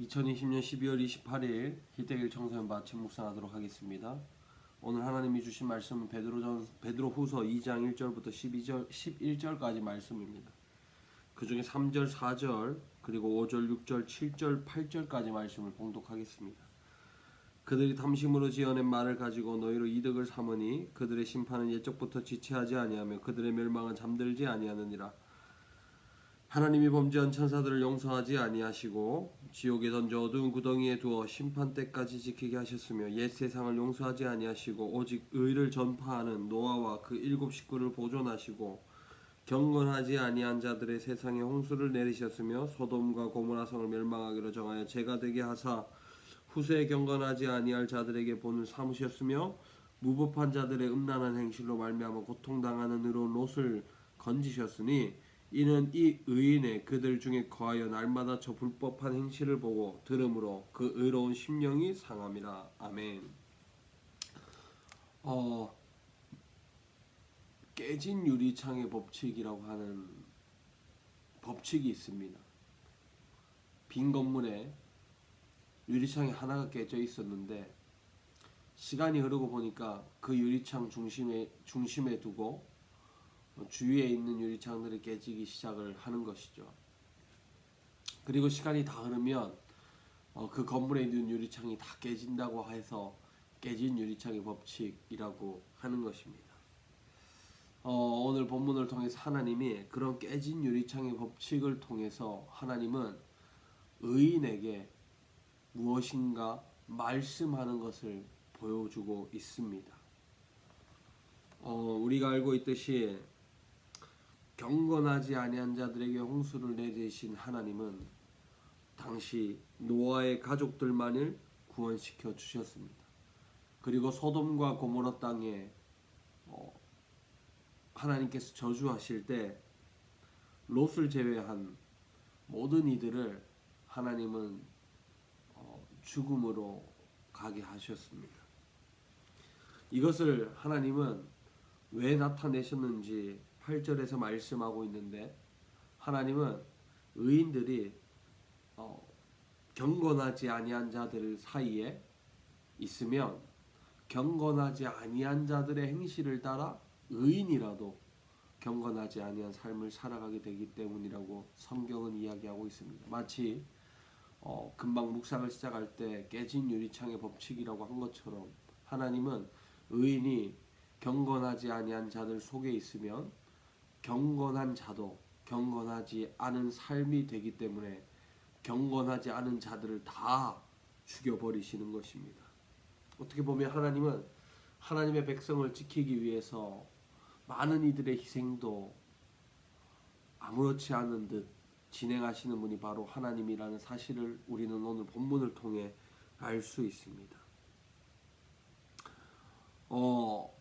2020년 12월 28일 희대길 청소년 마침 묵상하도록 하겠습니다. 오늘 하나님이 주신 말씀은 베드로후서 2장 1절부터 11절까지 말씀입니다. 그 중에 3절, 4절, 그리고 5절, 6절, 7절, 8절까지 말씀을 봉독하겠습니다. 그들이 탐심으로 지어낸 말을 가지고 너희로 이득을 삼으니 그들의 심판은 옛적부터 지체하지 아니하며 그들의 멸망은 잠들지 아니하느니라. 하나님이 범죄한 천사들을 용서하지 아니하시고 지옥에 던져 어두운 구덩이에 두어 심판 때까지 지키게 하셨으며 옛 세상을 용서하지 아니하시고 오직 의를 전파하는 노아와 그 7 식구를 보존하시고 경건하지 아니한 자들의 세상에 홍수를 내리셨으며 소돔과 고모라 성을 멸망하기로 정하여 죄가 되게 하사 후세에 경건하지 아니할 자들에게 본을 삼으셨으며 무법한 자들의 음란한 행실로 말미암아 고통당하는 의로운 롯을 건지셨으니 이는 이 의인의 그들 중에 거하여 날마다 저 불법한 행실을 보고 들음으로 그 의로운 심령이 상함이라. 아멘. 깨진 유리창의 법칙이라고 하는 법칙이 있습니다. 빈 건물에 유리창이 하나가 깨져 있었는데 시간이 흐르고 보니까 그 유리창 중심에 두고 주위에 있는 유리창들이 깨지기 시작을 하는 것이죠. 그리고 시간이 다 흐르면 그 건물에 있는 유리창이 다 깨진다고 해서 깨진 유리창의 법칙이라고 하는 것입니다. 오늘 본문을 통해서 하나님이 그런 깨진 유리창의 법칙을 통해서 하나님은 의인에게 무엇인가 말씀하는 것을 보여주고 있습니다. 우리가 알고 있듯이 경건하지 아니한 자들에게 홍수를 내리신 하나님은 당시 노아의 가족들만을 구원시켜 주셨습니다. 그리고 소돔과 고모라 땅에 하나님께서 저주하실 때 롯을 제외한 모든 이들을 하나님은 죽음으로 가게 하셨습니다. 이것을 하나님은 왜 나타내셨는지 8절에서 말씀하고 있는데, 하나님은 의인들이 경건하지 아니한 자들 사이에 있으면 경건하지 아니한 자들의 행실을 따라 의인이라도 경건하지 아니한 삶을 살아가게 되기 때문이라고 성경은 이야기하고 있습니다. 마치 금방 묵상을 시작할 때 깨진 유리창의 법칙이라고 한 것처럼 하나님은 의인이 경건하지 아니한 자들 속에 있으면 경건한 자도 경건하지 않은 삶이 되기 때문에 경건하지 않은 자들을 다 죽여버리시는 것입니다. 어떻게 보면 하나님은 하나님의 백성을 지키기 위해서 많은 이들의 희생도 아무렇지 않은 듯 진행하시는 분이 바로 하나님이라는 사실을 우리는 오늘 본문을 통해 알 수 있습니다.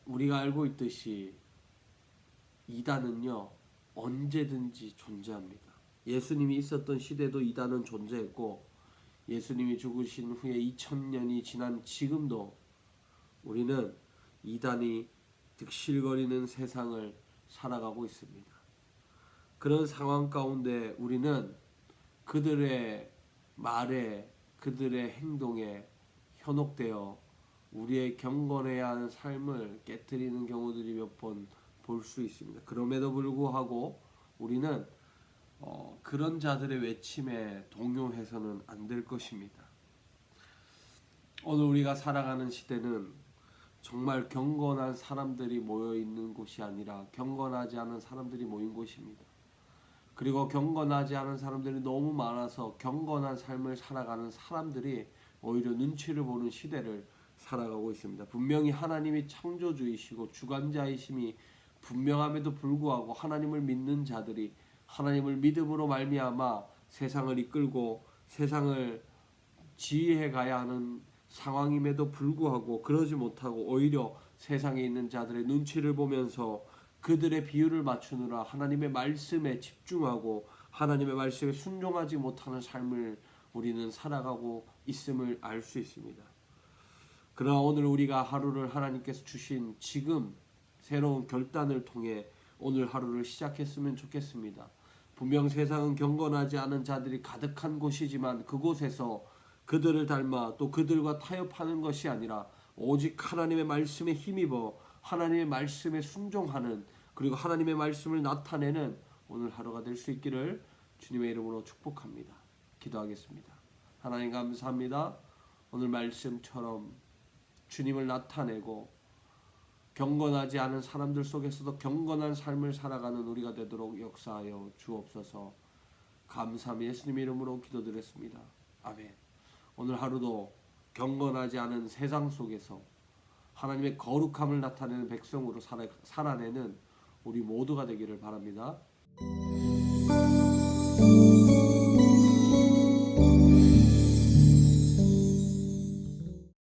우리가 알고 있듯이 이단은요 언제든지 존재합니다. 예수님이 있었던 시대도 이단은 존재했고 예수님이 죽으신 후에 2000년이 지난 지금도 우리는 이단이 득실거리는 세상을 살아가고 있습니다. 그런 상황 가운데 우리는 그들의 말에 그들의 행동에 현혹되어 우리의 경건해야 하는 삶을 깨트리는 경우들이 몇 번 볼 수 있습니다. 그럼에도 불구하고 우리는 그런 자들의 외침에 동요해서는 안 될 것입니다. 오늘 우리가 살아가는 시대는 정말 경건한 사람들이 모여 있는 곳이 아니라 경건하지 않은 사람들이 모인 곳입니다. 그리고 경건하지 않은 사람들이 너무 많아서 경건한 삶을 살아가는 사람들이 오히려 눈치를 보는 시대를 살아가고 있습니다. 분명히 하나님이 창조주이시고 주관자이심이 분명함에도 불구하고 하나님을 믿는 자들이 하나님을 믿음으로 말미암아 세상을 이끌고 세상을 지휘해 가야 하는 상황임에도 불구하고 그러지 못하고 오히려 세상에 있는 자들의 눈치를 보면서 그들의 비율을 맞추느라 하나님의 말씀에 집중하고 하나님의 말씀에 순종하지 못하는 삶을 우리는 살아가고 있음을 알 수 있습니다. 그러나 오늘 우리가 하루를 하나님께서 주신 지금 새로운 결단을 통해 오늘 하루를 시작했으면 좋겠습니다. 분명 세상은 경건하지 않은 자들이 가득한 곳이지만 그곳에서 그들을 닮아 또 그들과 타협하는 것이 아니라 오직 하나님의 말씀에 힘입어 하나님의 말씀에 순종하는, 그리고 하나님의 말씀을 나타내는 오늘 하루가 될 수 있기를 주님의 이름으로 축복합니다. 기도하겠습니다. 하나님 감사합니다. 오늘 말씀처럼 주님을 나타내고 경건하지 않은 사람들 속에서도 경건한 삶을 살아가는 우리가 되도록 역사하여 주옵소서. 감사함이 예수님의 이름으로 기도드렸습니다. 아멘. 오늘 하루도 경건하지 않은 세상 속에서 하나님의 거룩함을 나타내는 백성으로 살아내는 우리 모두가 되기를 바랍니다.